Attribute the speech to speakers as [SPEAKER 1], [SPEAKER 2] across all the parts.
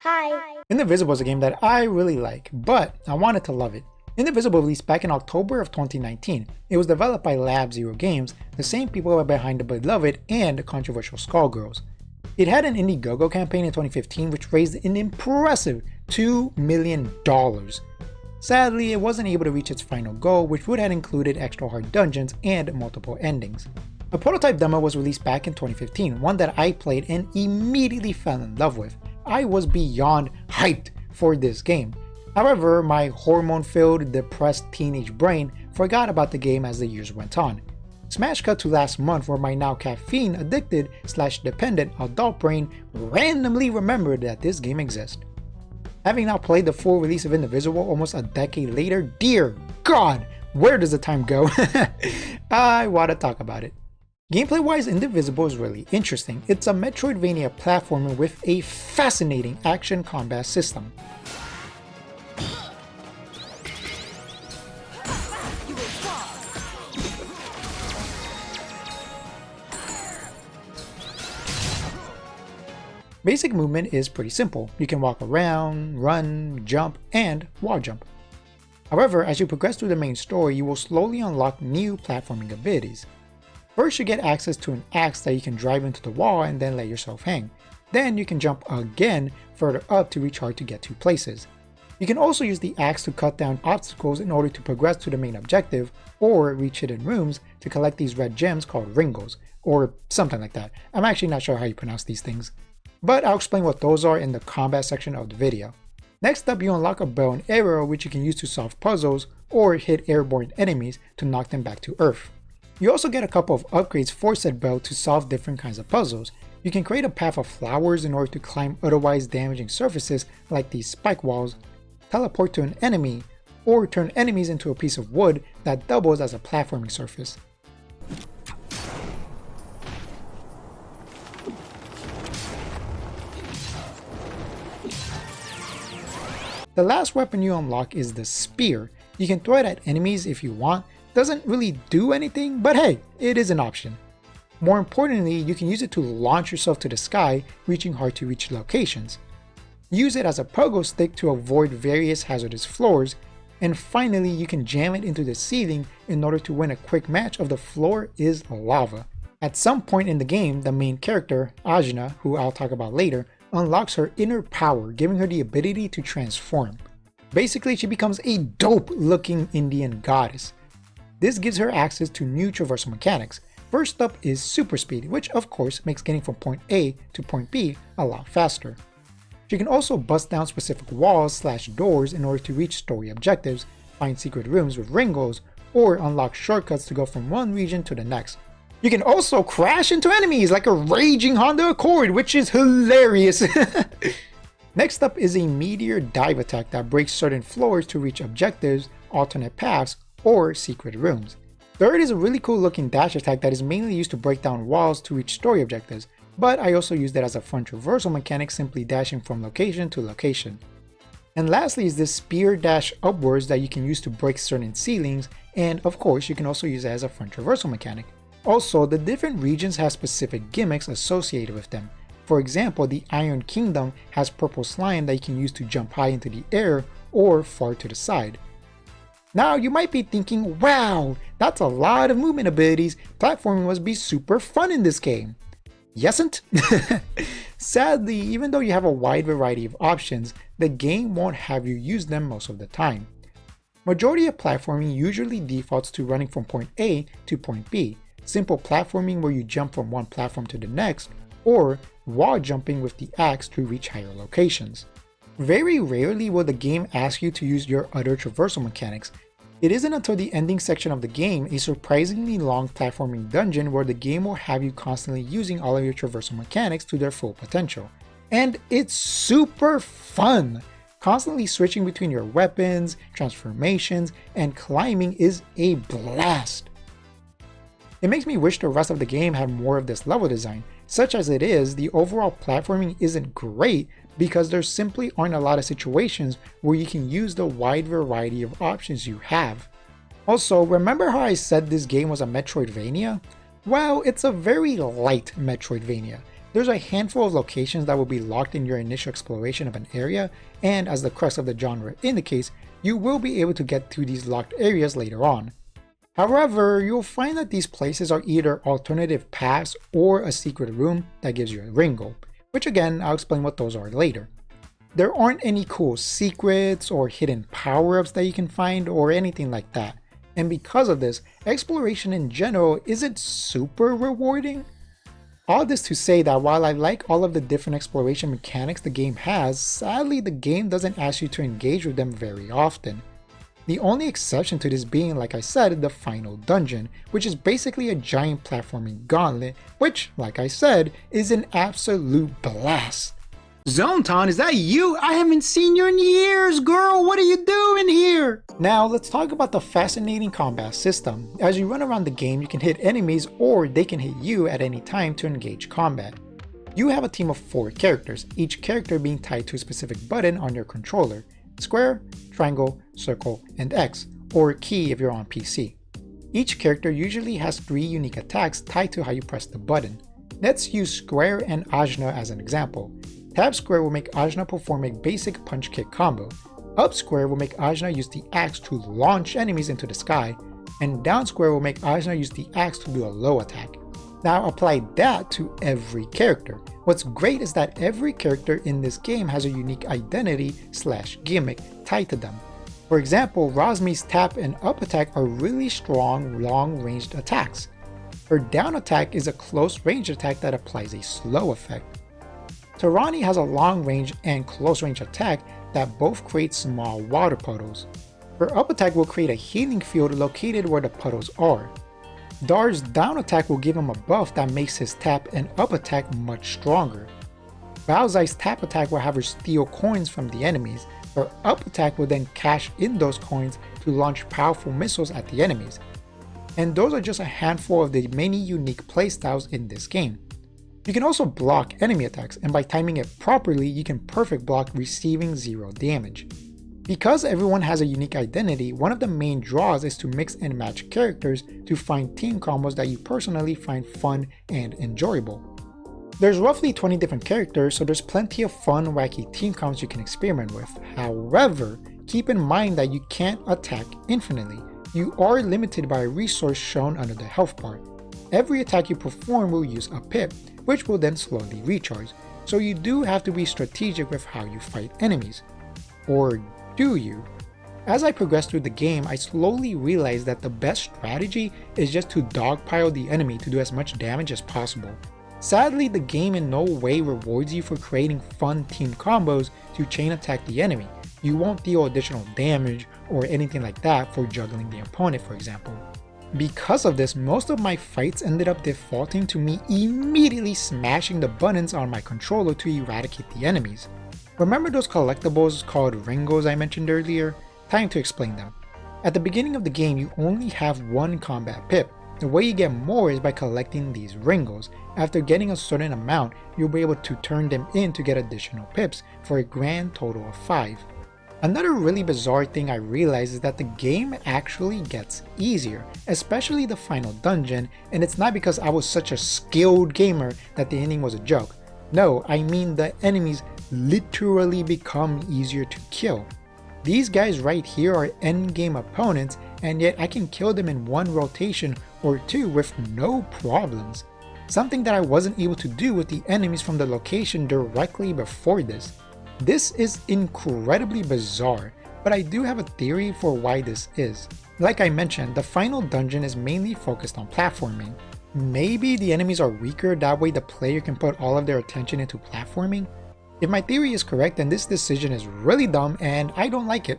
[SPEAKER 1] Hi.
[SPEAKER 2] Indivisible is a game that I really like, but I wanted to love it. Indivisible released back in October of 2019. It was developed by Lab Zero Games, the same people who are behind the beloved and controversial Skullgirls. It had an Indiegogo campaign in 2015 which raised an impressive $2 million. Sadly, it wasn't able to reach its final goal, which would have included extra hard dungeons and multiple endings. A prototype demo was released back in 2015, one that I played and immediately fell in love with. I was beyond hyped for this game. However, my hormone-filled, depressed teenage brain forgot about the game as the years went on. Smash cut to last month where my now caffeine-addicted / dependent adult brain randomly remembered that this game exists. Having now played the full release of Indivisible almost a decade later, dear God, where does the time go? I want to talk about it. Gameplay-wise, Indivisible is really interesting. It's a Metroidvania platformer with a fascinating action combat system. Basic movement is pretty simple. You can walk around, run, jump, and wall jump. However, as you progress through the main story, you will slowly unlock new platforming abilities. First, you get access to an axe that you can drive into the wall and then let yourself hang. Then you can jump again further up to reach hard to get to places. You can also use the axe to cut down obstacles in order to progress to the main objective, or reach hidden rooms to collect these red gems called ringos, or something like that. I'm actually not sure how you pronounce these things. But I'll explain what those are in the combat section of the video. Next up, you unlock a bow and arrow which you can use to solve puzzles or hit airborne enemies to knock them back to Earth. You also get a couple of upgrades for said bow to solve different kinds of puzzles. You can create a path of flowers in order to climb otherwise damaging surfaces like these spike walls, teleport to an enemy, or turn enemies into a piece of wood that doubles as a platforming surface. The last weapon you unlock is the spear. You can throw it at enemies if you want. Doesn't really do anything, but hey, it is an option. More importantly, you can use it to launch yourself to the sky, reaching hard to reach locations. Use it as a pogo stick to avoid various hazardous floors, and finally you can jam it into the ceiling in order to win a quick match of the floor is lava. At some point in the game, the main character, Ajna, who I'll talk about later, unlocks her inner power, giving her the ability to transform. Basically, she becomes a dope looking Indian goddess. This gives her access to new traversal mechanics. First up is super speed, which of course makes getting from point A to point B a lot faster. She can also bust down specific walls / doors in order to reach story objectives, find secret rooms with ringos, or unlock shortcuts to go from one region to the next. You can also crash into enemies like a raging Honda Accord, which is hilarious! Next up is a meteor dive attack that breaks certain floors to reach objectives, alternate paths, or secret rooms. Third is a really cool looking dash attack that is mainly used to break down walls to reach story objectives, but I also used it as a fun traversal mechanic, simply dashing from location to location. And lastly is this spear dash upwards that you can use to break certain ceilings, and of course you can also use it as a fun traversal mechanic. Also, the different regions have specific gimmicks associated with them. For example, the Iron Kingdom has purple slime that you can use to jump high into the air or far to the side. Now you might be thinking, wow, that's a lot of movement abilities, platforming must be super fun in this game. Yesn't? Sadly, even though you have a wide variety of options, the game won't have you use them most of the time. Majority of platforming usually defaults to running from point A to point B, simple platforming where you jump from one platform to the next, or wall jumping with the axe to reach higher locations. Very rarely will the game ask you to use your other traversal mechanics. It isn't until the ending section of the game, a surprisingly long platforming dungeon, where the game will have you constantly using all of your traversal mechanics to their full potential. And it's super fun! Constantly switching between your weapons, transformations, and climbing is a blast! It makes me wish the rest of the game had more of this level design. Such as it is, the overall platforming isn't great because there simply aren't a lot of situations where you can use the wide variety of options you have. Also, remember how I said this game was a Metroidvania? Well, it's a very light Metroidvania. There's a handful of locations that will be locked in your initial exploration of an area, and as the crux of the genre indicates, you will be able to get to these locked areas later on. However, you'll find that these places are either alternative paths or a secret room that gives you a Ringo, which again, I'll explain what those are later. There aren't any cool secrets or hidden power-ups that you can find or anything like that, and because of this, exploration in general isn't super rewarding. All this to say that while I like all of the different exploration mechanics the game has, sadly the game doesn't ask you to engage with them very often. The only exception to this being, like I said, the final dungeon, which is basically a giant platforming gauntlet, which, like I said, is an absolute blast. Zonton, is that you? I haven't seen you in years, girl! What are you doing here? Now, let's talk about the fascinating combat system. As you run around the game, you can hit enemies or they can hit you at any time to engage combat. You have a team of 4 characters, each character being tied to a specific button on your controller: square, triangle, circle, and X, or key if you're on PC. Each character usually has 3 unique attacks tied to how you press the button. Let's use square and Ajna as an example. Tab square will make Ajna perform a basic punch kick combo. Up square will make Ajna use the axe to launch enemies into the sky, and down square will make Ajna use the axe to do a low attack. Now apply that to every character. What's great is that every character in this game has a unique identity / gimmick tied to them. For example, Rosmi's tap and up attack are really strong long-ranged attacks. Her down attack is a close range attack that applies a slow effect. Tarani has a long range and close range attack that both create small water puddles. Her up attack will create a healing field located where the puddles are. Dar's down attack will give him a buff that makes his tap and up attack much stronger. Baozai's tap attack will have her steal coins from the enemies. Her up attack will then cash in those coins to launch powerful missiles at the enemies. And those are just a handful of the many unique playstyles in this game. You can also block enemy attacks, and by timing it properly, you can perfect block receiving 0 damage. Because everyone has a unique identity, one of the main draws is to mix and match characters to find team combos that you personally find fun and enjoyable. There's roughly 20 different characters, so there's plenty of fun, wacky team combos you can experiment with. However, keep in mind that you can't attack infinitely. You are limited by a resource shown under the health bar. Every attack you perform will use a pip, which will then slowly recharge, so you do have to be strategic with how you fight enemies. Or do you? As I progressed through the game, I slowly realized that the best strategy is just to dogpile the enemy to do as much damage as possible. Sadly, the game in no way rewards you for creating fun team combos to chain attack the enemy. You won't deal additional damage or anything like that for juggling the opponent, for example. Because of this, most of my fights ended up defaulting to me immediately smashing the buttons on my controller to eradicate the enemies. Remember those collectibles called Ringos I mentioned earlier? Time to explain them. At the beginning of the game, you only have 1 combat pip. The way you get more is by collecting these Ringos. After getting a certain amount, you'll be able to turn them in to get additional pips for a grand total of 5. Another really bizarre thing I realized is that the game actually gets easier, especially the final dungeon, and it's not because I was such a skilled gamer that the ending was a joke. No, I mean the enemies literally become easier to kill. These guys right here are endgame opponents, and yet I can kill them in 1 rotation or 2 with no problems. Something that I wasn't able to do with the enemies from the location directly before this. This is incredibly bizarre, but I do have a theory for why this is. Like I mentioned, the final dungeon is mainly focused on platforming. Maybe the enemies are weaker, that way the player can put all of their attention into platforming? If my theory is correct, then this decision is really dumb and I don't like it.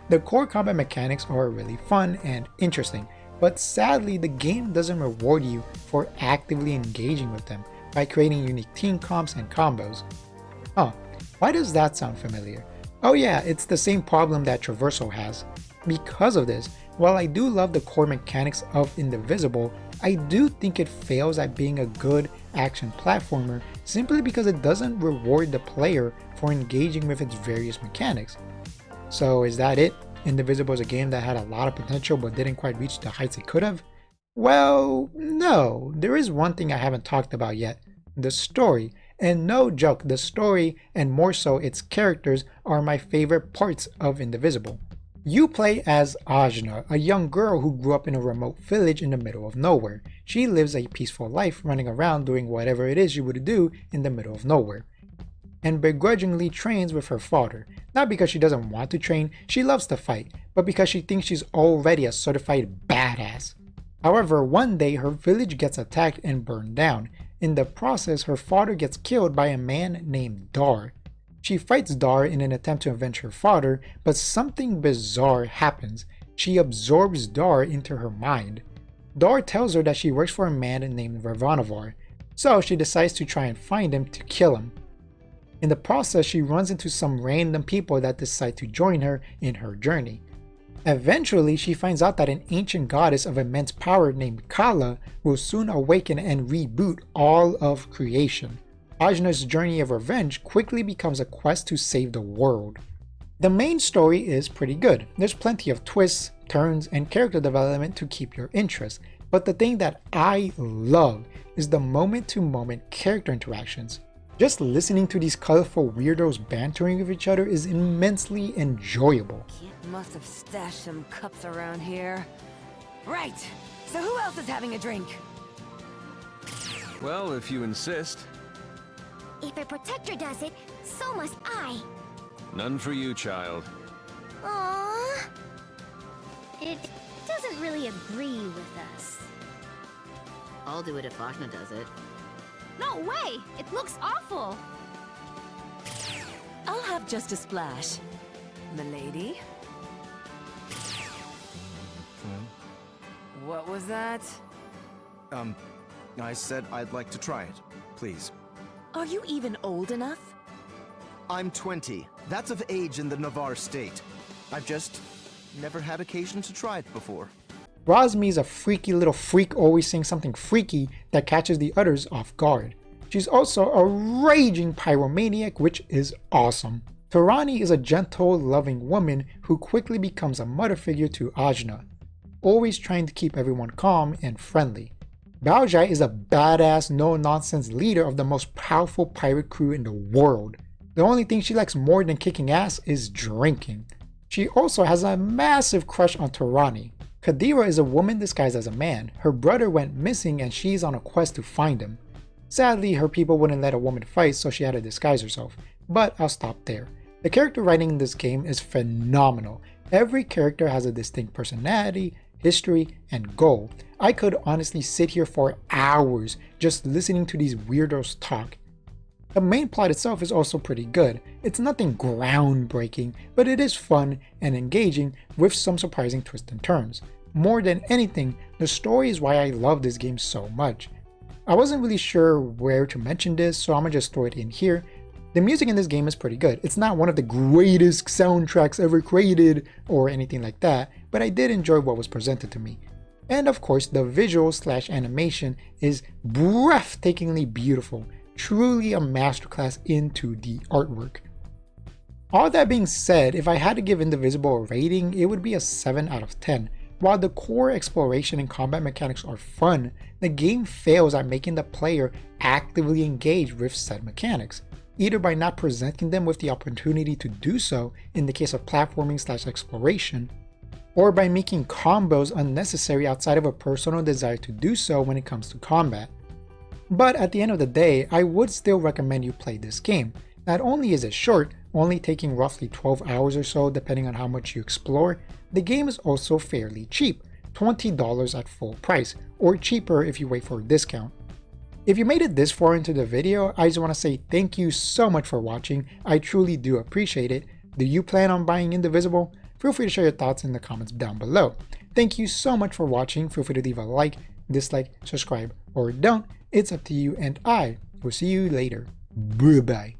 [SPEAKER 2] The core combat mechanics are really fun and interesting, but sadly the game doesn't reward you for actively engaging with them by creating unique team comps and combos. Huh. Why does that sound familiar? Oh yeah, it's the same problem that Traversal has. Because of this, while I do love the core mechanics of Indivisible, I do think it fails at being a good action platformer simply because it doesn't reward the player for engaging with its various mechanics. So is that it? Indivisible is a game that had a lot of potential but didn't quite reach the heights it could have? Well, no, there is one thing I haven't talked about yet. The story. And no joke, the story, and more so its characters, are my favorite parts of Indivisible. You play as Ajna, a young girl who grew up in a remote village in the middle of nowhere. She lives a peaceful life running around doing whatever it is you would do in the middle of nowhere, and begrudgingly trains with her father. Not because she doesn't want to train, she loves to fight, but because she thinks she's already a certified badass. However, one day her village gets attacked and burned down. In the process, her father gets killed by a man named Dar. She fights Dar in an attempt to avenge her father, but something bizarre happens. She absorbs Dar into her mind. Dar tells her that she works for a man named Ravanavar, so she decides to try and find him to kill him. In the process, she runs into some random people that decide to join her in her journey. Eventually, she finds out that an ancient goddess of immense power named Kala will soon awaken and reboot all of creation. Ajna's journey of revenge quickly becomes a quest to save the world. The main story is pretty good. There's plenty of twists, turns, and character development to keep your interest, but the thing that I love is the moment-to-moment character interactions. Just listening to these colorful weirdos bantering with each other is immensely enjoyable.
[SPEAKER 1] Must have stashed some cups around here. Right! So who else is having a drink?
[SPEAKER 3] Well, if you insist.
[SPEAKER 4] If a protector does it, so must I.
[SPEAKER 3] None for you, child.
[SPEAKER 4] Aww. It doesn't really agree with us.
[SPEAKER 5] I'll do it if Ajna does it.
[SPEAKER 4] No way! It looks awful!
[SPEAKER 1] I'll have just a splash. Milady? What was that?
[SPEAKER 6] I said I'd like to try it, please.
[SPEAKER 1] Are you even old enough?
[SPEAKER 6] I'm 20. That's of age in the Navarre state. I've just never had occasion to try it before.
[SPEAKER 2] Razmi is a freaky little freak always saying something freaky that catches the others off guard. She's also a raging pyromaniac, which is awesome. Tarani is a gentle, loving woman who quickly becomes a mother figure to Ajna, always trying to keep everyone calm and friendly. Baojai is a badass, no-nonsense leader of the most powerful pirate crew in the world. The only thing she likes more than kicking ass is drinking. She also has a massive crush on Tarani. Kadira is a woman disguised as a man. Her brother went missing and she's on a quest to find him. Sadly, her people wouldn't let a woman fight, so she had to disguise herself. But I'll stop there. The character writing in this game is phenomenal. Every character has a distinct personality, history, and goal. I could honestly sit here for hours just listening to these weirdos talk. The main plot itself is also pretty good. It's nothing groundbreaking, but it is fun and engaging with some surprising twists and turns. More than anything, the story is why I love this game so much. I wasn't really sure where to mention this, so I'm gonna just throw it in here. The music in this game is pretty good. It's not one of the greatest soundtracks ever created or anything like that, but I did enjoy what was presented to me. And of course, the visual/animation is breathtakingly beautiful. Truly a masterclass into the artwork. All that being said, if I had to give Indivisible a rating, it would be a 7 out of 10. While the core exploration and combat mechanics are fun, the game fails at making the player actively engage with said mechanics, either by not presenting them with the opportunity to do so in the case of platforming/exploration, or by making combos unnecessary outside of a personal desire to do so when it comes to combat. But at the end of the day, I would still recommend you play this game. Not only is it short, only taking roughly 12 hours or so depending on how much you explore, the game is also fairly cheap, $20 at full price, or cheaper if you wait for a discount. If you made it this far into the video, I just want to say thank you so much for watching. I truly do appreciate it. Do you plan on buying Indivisible? Feel free to share your thoughts in the comments down below. Thank you so much for watching. Feel free to leave a like, dislike, subscribe, or don't. It's up to you, and I will see you later. Bye bye.